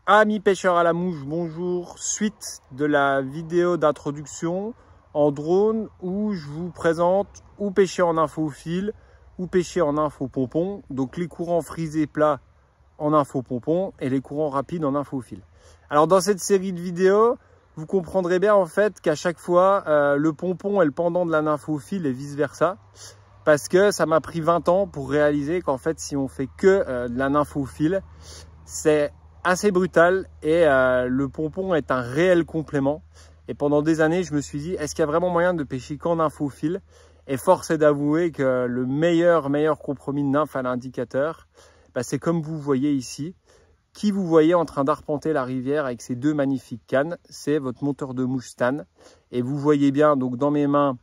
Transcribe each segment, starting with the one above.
Amis pêcheurs à la mouche, bonjour. Suite de la vidéo d'introduction en drone où je vous présente où pêcher en infophile ou pêcher en infopompon. Donc les courants frisés plats en infopompon et les courants rapides en infophile. Alors dans cette série de vidéos, vous comprendrez bien en fait qu'à chaque fois le pompon est le pendant de la nymphophile et vice versa. Parce que ça m'a pris 20 ans pour réaliser qu'en fait si on fait que de la nymphophile, c'est assez brutal et le pompon est un réel complément. Et pendant des années, je me suis dit, est-ce qu'il y a vraiment moyen de pêcher qu'en nymphophile? Et force est d'avouer que le meilleur compromis de nymphe à l'indicateur, c'est comme vous voyez ici. Qui vous voyez en train d'arpenter la rivière avec ces deux magnifiques cannes, c'est votre monteur de mouche Stan. Et vous voyez bien donc dans mes mains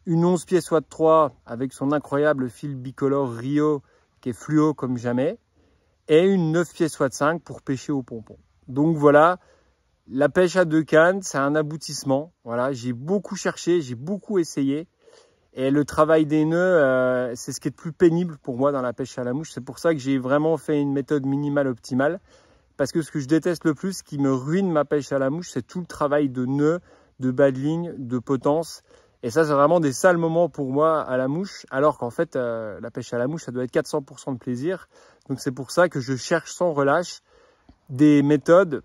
une 11 pieds SWAT 3 avec son incroyable fil bicolore Rio qui est fluo comme jamais. Et une 9 pieds SWAT 5 pour pêcher au pompon. Donc voilà, la pêche à deux cannes, c'est un aboutissement. Voilà, j'ai beaucoup cherché, j'ai beaucoup essayé. Et le travail des nœuds, c'est ce qui est le plus pénible pour moi dans la pêche à la mouche. C'est pour ça que j'ai vraiment fait une méthode minimale optimale. Parce que ce que je déteste le plus, ce qui me ruine ma pêche à la mouche, c'est tout le travail de nœuds, de bas de ligne, de potence. Et ça, c'est vraiment des sales moments pour moi à la mouche. Alors qu'en fait, la pêche à la mouche, ça doit être 400% de plaisir. Donc c'est pour ça que je cherche sans relâche des méthodes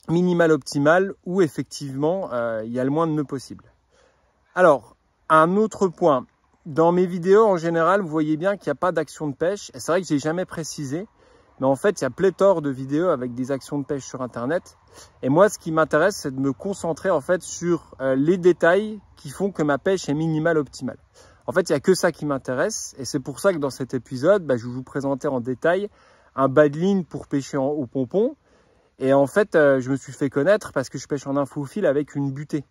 minimales optimales où effectivement, il y a le moins de nœuds possible. Alors, un autre point, dans mes vidéos en général, vous voyez bien qu'il n'y a pas d'action de pêche. Et c'est vrai que je n'ai jamais précisé, mais en fait, il y a pléthore de vidéos avec des actions de pêche sur Internet. Et moi, ce qui m'intéresse, c'est de me concentrer en fait sur les détails qui font que ma pêche est minimale optimale. En fait, il n'y a que ça qui m'intéresse. Et c'est pour ça que dans cet épisode, je vais vous présenter en détail un bas de ligne pour pêcher au pompon. Et en fait, je me suis fait connaître parce que je pêche en infophile avec une butée.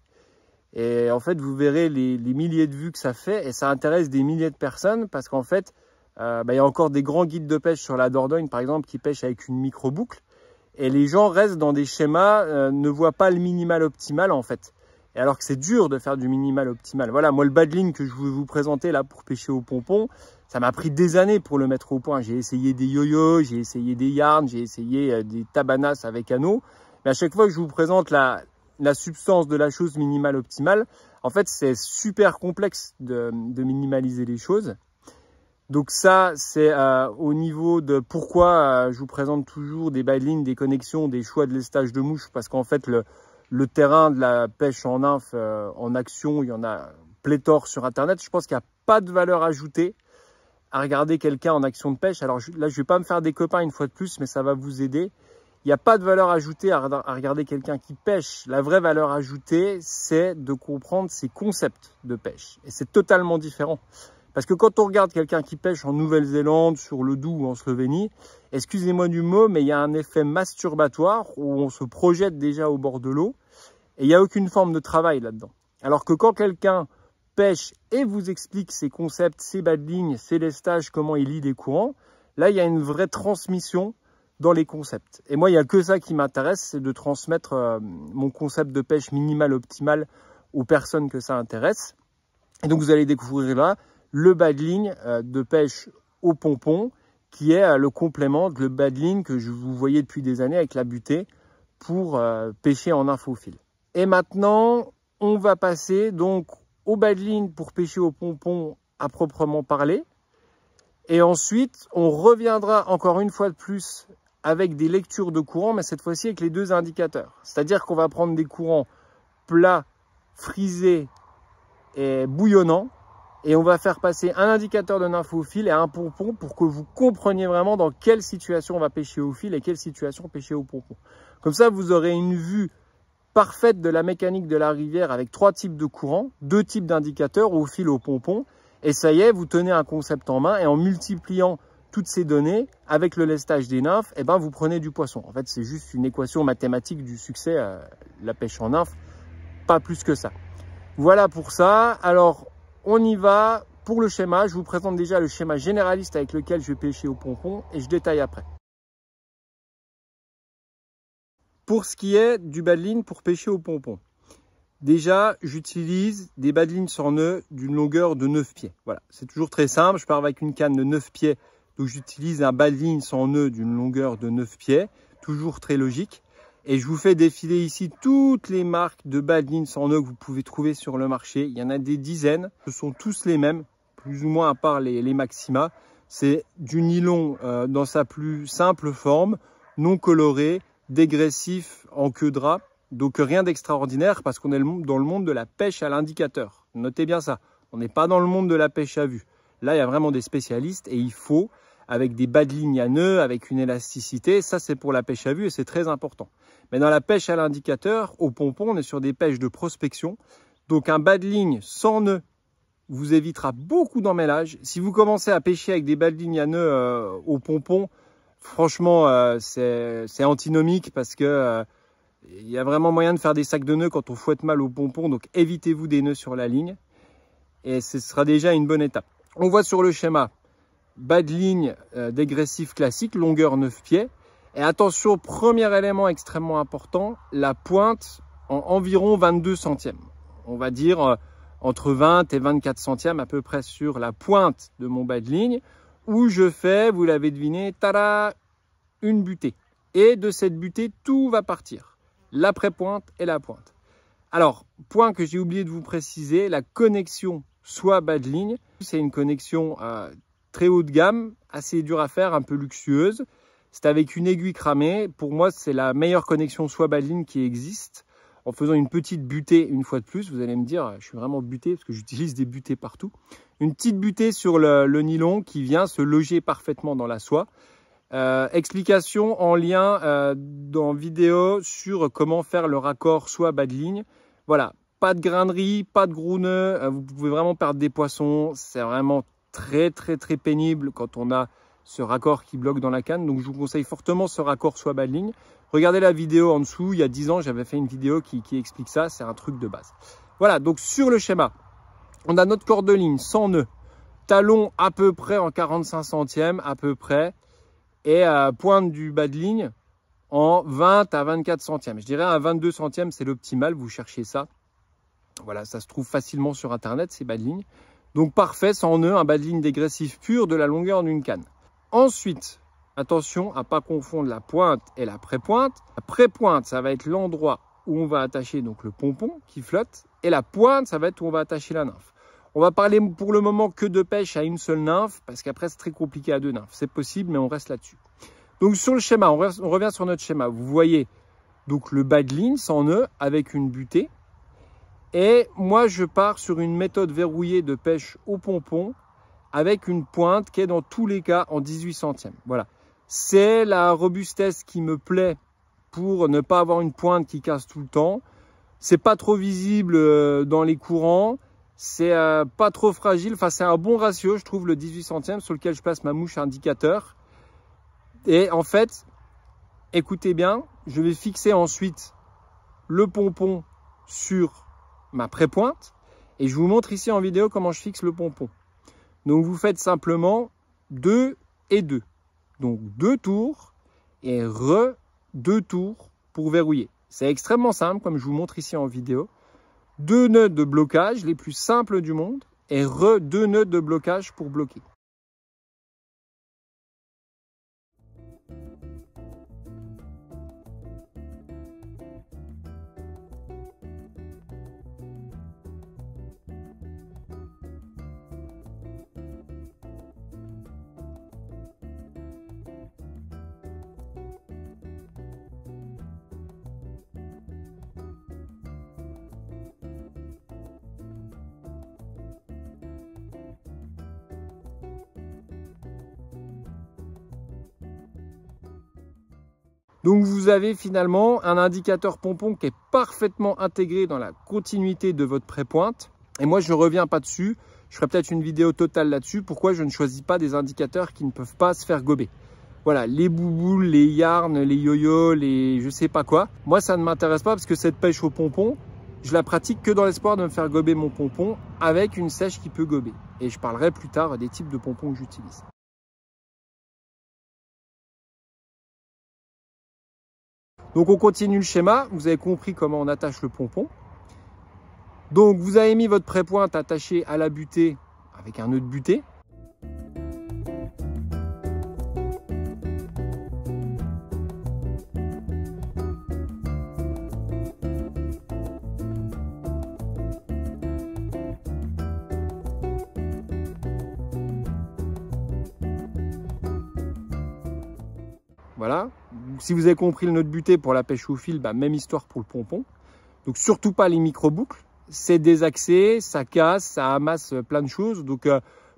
Et en fait, vous verrez les milliers de vues que ça fait et ça intéresse des milliers de personnes parce qu'en fait, il y a encore des grands guides de pêche sur la Dordogne, par exemple, qui pêchent avec une micro-boucle. Et les gens restent dans des schémas, ne voient pas le minimal optimal en fait. Et alors que c'est dur de faire du minimal optimal. Voilà, moi le bas de ligne que je vais vous présenter là pour pêcher au pompon, ça m'a pris des années pour le mettre au point. J'ai essayé des yo-yo, j'ai essayé des yarns, j'ai essayé des tabanas avec anneaux. Mais à chaque fois que je vous présente la substance de la chose minimale optimale, en fait c'est super complexe de minimaliser les choses. Donc ça, c'est au niveau de pourquoi je vous présente toujours des bas de ligne, des connexions, des choix de lestage de mouche, parce qu'en fait, le terrain de la pêche en nymphe, en action, il y en a pléthore sur Internet. Je pense qu'il n'y a pas de valeur ajoutée à regarder quelqu'un en action de pêche. Alors là, je ne vais pas me faire des copains une fois de plus, mais ça va vous aider. Il n'y a pas de valeur ajoutée à regarder quelqu'un qui pêche. La vraie valeur ajoutée, c'est de comprendre ses concepts de pêche. Et c'est totalement différent. Parce que quand on regarde quelqu'un qui pêche en Nouvelle-Zélande, sur le Doubs ou en Slovénie, excusez-moi du mot, mais il y a un effet masturbatoire où on se projette déjà au bord de l'eau et il n'y a aucune forme de travail là-dedans. Alors que quand quelqu'un pêche et vous explique ses concepts, ses bas de ligne, ses lestages, comment il lit les courants, là il y a une vraie transmission dans les concepts. Et moi, il n'y a que ça qui m'intéresse, c'est de transmettre mon concept de pêche minimale optimale aux personnes que ça intéresse. Et donc vous allez découvrir là le bas de ligne de pêche au pompon, qui est le complément de le bas de ligne que je vous voyais depuis des années avec la butée pour pêcher en infophile. Et maintenant, on va passer donc au bas de ligne pour pêcher au pompon à proprement parler. Et ensuite, on reviendra encore une fois de plus avec des lectures de courant, mais cette fois-ci avec les deux indicateurs. C'est-à-dire qu'on va prendre des courants plats, frisés et bouillonnants, et on va faire passer un indicateur de nymphophile et un pompon pour que vous compreniez vraiment dans quelle situation on va pêcher au fil et quelle situation pêcher au pompon. Comme ça, vous aurez une vue parfaite de la mécanique de la rivière avec 3 types de courants, 2 types d'indicateurs au fil, au pompon. Et ça y est, vous tenez un concept en main et en multipliant toutes ces données avec le lestage des nymphes, vous prenez du poisson. En fait, c'est juste une équation mathématique du succès, la pêche en nymphe, pas plus que ça. Voilà pour ça. Alors, on y va pour le schéma. Je vous présente déjà le schéma généraliste avec lequel je vais pêcher au pompon et je détaille après. Pour ce qui est du bas de ligne pour pêcher au pompon, déjà j'utilise des bas de ligne sans nœud d'une longueur de 9 pieds. Voilà, c'est toujours très simple. Je pars avec une canne de 9 pieds, donc j'utilise un bas de ligne sans nœud d'une longueur de 9 pieds. toujours très logique. Et je vous fais défiler ici toutes les marques de bas de ligne sans nœud que vous pouvez trouver sur le marché. Il y en a des dizaines, ce sont tous les mêmes, plus ou moins à part les Maxima. C'est du nylon dans sa plus simple forme, non coloré, dégressif en queue drap. Donc rien d'extraordinaire parce qu'on est dans le monde de la pêche à l'indicateur. Notez bien ça, on n'est pas dans le monde de la pêche à vue. Là, il y a vraiment des spécialistes et il faut, avec des bas de ligne à nœud, avec une élasticité, ça c'est pour la pêche à vue et c'est très important. Mais dans la pêche à l'indicateur, au pompon, on est sur des pêches de prospection. Donc un bas de ligne sans nœud vous évitera beaucoup d'emmêlage. Si vous commencez à pêcher avec des bas de ligne à nœud au pompon, franchement, c'est antinomique parce que il y a vraiment moyen de faire des sacs de nœuds quand on fouette mal au pompon. Donc évitez-vous des nœuds sur la ligne et ce sera déjà une bonne étape. On voit sur le schéma bas de ligne dégressif classique, longueur 9 pieds. Et attention, premier élément extrêmement important, la pointe en environ 22 centièmes. On va dire entre 20 et 24 centièmes à peu près sur la pointe de mon bas de ligne, où je fais, vous l'avez deviné, tada, une butée. Et de cette butée, tout va partir. L'après-pointe et la pointe. Alors, point que j'ai oublié de vous préciser, la connexion soit bas de ligne, c'est une connexion très haut de gamme, assez dure à faire, un peu luxueuse. C'est avec une aiguille cramée. Pour moi, c'est la meilleure connexion soit bas de ligne qui existe. En faisant une petite butée une fois de plus, vous allez me dire, je suis vraiment buté parce que j'utilise des butées partout. Une petite butée sur le nylon qui vient se loger parfaitement dans la soie. Explication en lien dans vidéo sur comment faire le raccord soie bas de ligne. Voilà, pas de grainerie, pas de gros nœuds. Vous pouvez vraiment perdre des poissons. C'est vraiment très pénible quand on a ce raccord qui bloque dans la canne. Donc je vous conseille fortement ce raccord soie bas de ligne. Regardez la vidéo en dessous, il y a 10 ans j'avais fait une vidéo qui explique ça, c'est un truc de base. Voilà, donc sur le schéma, on a notre corde de ligne sans nœud, talon à peu près en 45 centièmes à peu près, et pointe du bas de ligne en 20 à 24 centièmes. Je dirais à 22 centièmes c'est l'optimal, vous cherchez ça. Voilà, ça se trouve facilement sur internet ces bas de ligne. Donc parfait, sans nœud, un bas de ligne dégressif pur de la longueur d'une canne. Ensuite, attention à ne pas confondre la pointe et la pré-pointe. La pré-pointe, ça va être l'endroit où on va attacher donc le pompon qui flotte. Et la pointe, ça va être où on va attacher la nymphe. On va parler pour le moment que de pêche à une seule nymphe, parce qu'après c'est très compliqué à deux nymphes. C'est possible, mais on reste là-dessus. Donc sur le schéma, on revient sur notre schéma. Vous voyez donc le bas de ligne sans nœud avec une butée. Et moi, je pars sur une méthode verrouillée de pêche au pompon avec une pointe qui est dans tous les cas en 18 centièmes. Voilà. C'est la robustesse qui me plaît pour ne pas avoir une pointe qui casse tout le temps. C'est pas trop visible dans les courants. C'est pas trop fragile. Enfin, c'est un bon ratio, je trouve, le 18 centièmes sur lequel je place ma mouche indicateur. Et en fait, écoutez bien, je vais fixer ensuite le pompon sur ma pré-pointe. Et je vous montre ici en vidéo comment je fixe le pompon. Donc vous faites simplement 2 et 2. Donc 2 tours et 2 tours pour verrouiller. C'est extrêmement simple comme je vous montre ici en vidéo. 2 nœuds de blocage les plus simples du monde et 2 nœuds de blocage pour bloquer. Donc vous avez finalement un indicateur pompon qui est parfaitement intégré dans la continuité de votre pré-pointe. Et moi je ne reviens pas dessus, je ferai peut-être une vidéo totale là-dessus, pourquoi je ne choisis pas des indicateurs qui ne peuvent pas se faire gober. Voilà, les bouboules, les yarns, les yo-yo, les je sais pas quoi. Moi ça ne m'intéresse pas parce que cette pêche au pompon, je la pratique que dans l'espoir de me faire gober mon pompon avec une sèche qui peut gober. Et je parlerai plus tard des types de pompons que j'utilise. Donc on continue le schéma, vous avez compris comment on attache le pompon. Donc vous avez mis votre pré-pointe attachée à la butée avec un nœud de butée. Voilà. Si vous avez compris le nœud de butée pour la pêche au fil, bah, même histoire pour le pompon. Donc surtout pas les micro-boucles. C'est désaxé, ça casse, ça amasse plein de choses. Donc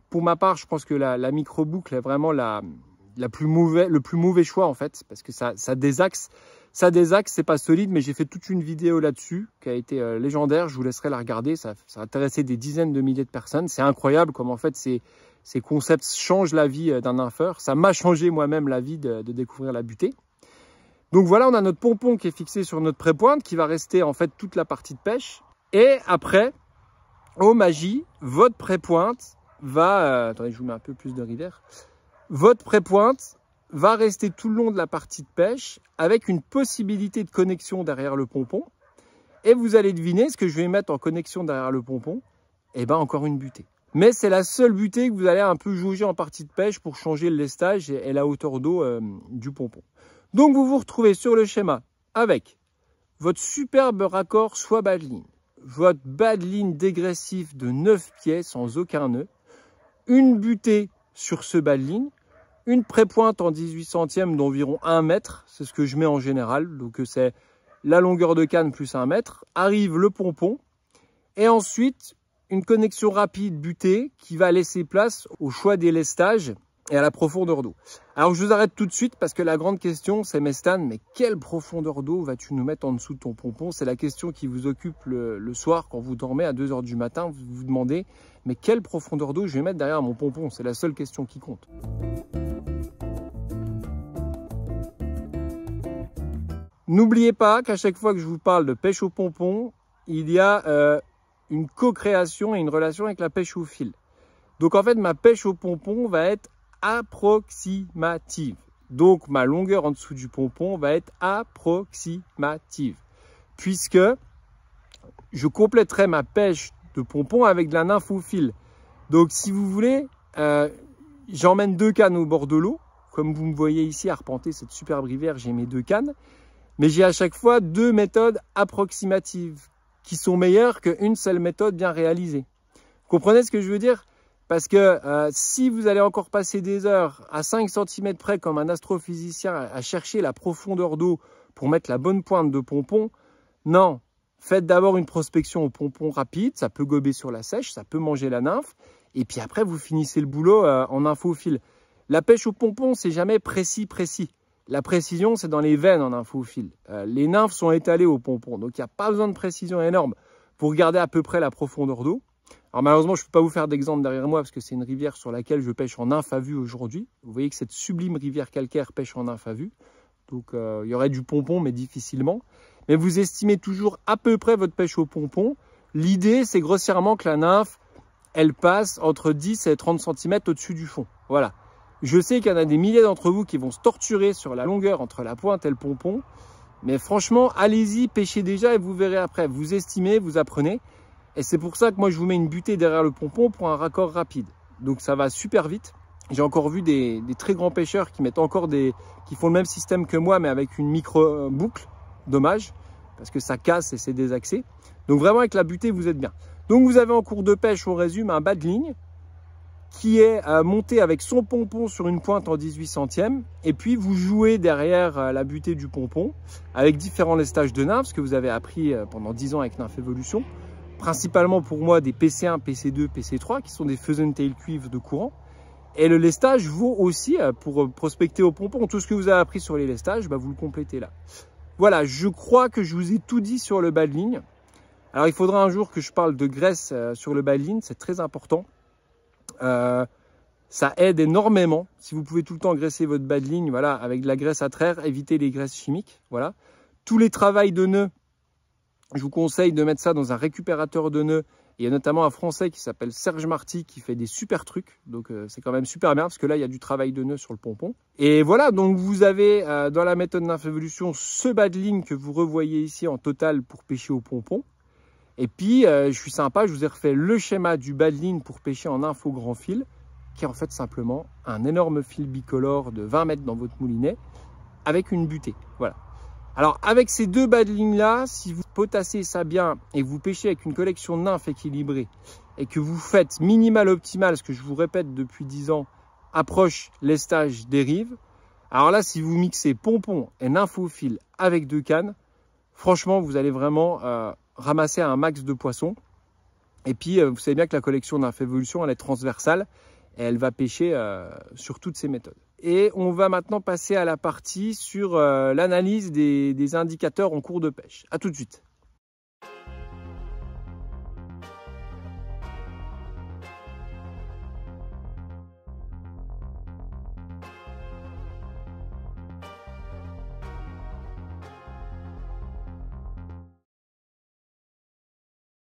pour ma part, je pense que la micro-boucle est vraiment le plus mauvais choix en fait, parce que ça désaxe. Ça désaxe, c'est pas solide, mais j'ai fait toute une vidéo là-dessus qui a été légendaire. Je vous laisserai la regarder. Ça a intéressé des dizaines de milliers de personnes. C'est incroyable comme en fait ces concepts changent la vie d'un nympheur. Ça m'a changé moi-même la vie de découvrir la butée. Donc voilà, on a notre pompon qui est fixé sur notre pré-pointe, qui va rester en fait toute la partie de pêche. Et après, oh magie, votre pré-pointe va... attendez, je vous mets un peu plus de rivière. Votre pré-pointe va rester tout le long de la partie de pêche avec une possibilité de connexion derrière le pompon. Et vous allez deviner ce que je vais mettre en connexion derrière le pompon. Et bien encore une butée. Mais c'est la seule butée que vous allez un peu jauger en partie de pêche pour changer le lestage et la hauteur d'eau du pompon. Donc vous vous retrouvez sur le schéma avec votre superbe raccord soie bas de ligne, votre bas de ligne dégressif de 9 pieds sans aucun nœud, une butée sur ce bas de ligne, une pré-pointe en 18 centièmes d'environ 1 mètre, c'est ce que je mets en général, donc c'est la longueur de canne plus 1 mètre, arrive le pompon, et ensuite une connexion rapide butée qui va laisser place au choix des lestages et à la profondeur d'eau. Alors je vous arrête tout de suite parce que la grande question c'est: mais Stan, mais quelle profondeur d'eau vas-tu nous mettre en dessous de ton pompon? C'est la question qui vous occupe le soir quand vous dormez à 2 h du matin. Vous vous demandez: mais quelle profondeur d'eau je vais mettre derrière mon pompon? C'est la seule question qui compte. N'oubliez pas qu'à chaque fois que je vous parle de pêche au pompon, il y a une co-création et une relation avec la pêche au fil. Donc en fait, ma pêche au pompon va être approximative. Donc ma longueur en dessous du pompon va être approximative. Puisque je compléterai ma pêche de pompon avec de la nymphe au fil. Donc si vous voulez, j'emmène 2 cannes au bord de l'eau. Comme vous me voyez ici arpenter cette superbe rivière, j'ai mes 2 cannes. Mais j'ai à chaque fois 2 méthodes approximatives qui sont meilleures qu'une seule méthode bien réalisée. Vous comprenez ce que je veux dire? Parce que si vous allez encore passer des heures à 5 cm près comme un astrophysicien à chercher la profondeur d'eau pour mettre la bonne pointe de pompon, non. Faites d'abord une prospection au pompon rapide, ça peut gober sur la sèche, ça peut manger la nymphe. Et puis après, vous finissez le boulot en infophile. La pêche au pompon, c'est jamais précis. La précision, c'est dans les veines en infophile. Les nymphes sont étalées au pompon, donc il n'y a pas besoin de précision énorme pour regarder à peu près la profondeur d'eau. Alors malheureusement, je ne peux pas vous faire d'exemple derrière moi parce que c'est une rivière sur laquelle je pêche en nymphe à vue aujourd'hui. Vous voyez que cette sublime rivière calcaire pêche en nymphe à vue. Donc il y aurait du pompon, mais difficilement. Mais vous estimez toujours à peu près votre pêche au pompon. L'idée, c'est grossièrement que la nymphe, elle passe entre 10 et 30 cm au-dessus du fond. Voilà. Je sais qu'il y en a des milliers d'entre vous qui vont se torturer sur la longueur entre la pointe et le pompon. Mais franchement, allez-y, pêchez déjà et vous verrez après. Vous estimez, vous apprenez. Et c'est pour ça que moi, je vous mets une butée derrière le pompon pour un raccord rapide. Donc ça va super vite. J'ai encore vu des très grands pêcheurs qui mettent encore qui font le même système que moi, mais avec une micro-boucle. Dommage, parce que ça casse et c'est désaxé. Donc vraiment, avec la butée, vous êtes bien. Donc vous avez en cours de pêche, on résume, un bas de ligne qui est monté avec son pompon sur une pointe en 18 centièmes. Et puis vous jouez derrière la butée du pompon avec différents lestages de nymphes, ce que vous avez appris pendant 10 ans avec Nymph Evolution. Principalement pour moi des PC1, PC2, PC3 qui sont des Feathentail cuivre de courant. Et le lestage vaut aussi pour prospecter au pompon. Tout ce que vous avez appris sur les lestages, vous le complétez là. Voilà, je crois que je vous ai tout dit sur le bas de ligne. Alors il faudra un jour que je parle de graisse sur le bas de ligne, c'est très important. Ça aide énormément. Si vous pouvez tout le temps graisser votre bas de ligne, voilà, avec de la graisse à traire, évitez les graisses chimiques. Voilà. Tous les travails de nœuds, je vous conseille de mettre ça dans un récupérateur de nœuds. Il y a notamment un Français qui s'appelle Serge Marty qui fait des super trucs. Donc c'est quand même super bien parce que là, il y a du travail de nœuds sur le pompon. Et voilà, donc vous avez dans la méthode Nymph Evolution ce bas de ligne que vous revoyez ici en total pour pêcher au pompon. Et puis, je suis sympa, je vous ai refait le schéma du bas de ligne pour pêcher en nymphe au grand fil, qui est en fait simplement un énorme fil bicolore de 20 mètres dans votre moulinet avec une butée. Voilà. Alors avec ces 2 bas de ligne là, si vous potassez ça bien et que vous pêchez avec une collection de nymphes équilibrée et que vous faites minimal optimal, ce que je vous répète depuis 10 ans, approche, lestage, dérive, Alors là, si vous mixez pompon et nymphophile avec 2 cannes, franchement, vous allez vraiment ramasser un max de poissons. Et puis, vous savez bien que la collection Nymphévolution, elle est transversale et elle va pêcher sur toutes ces méthodes. Et on va maintenant passer à la partie sur l'analyse des indicateurs en cours de pêche. À tout de suite.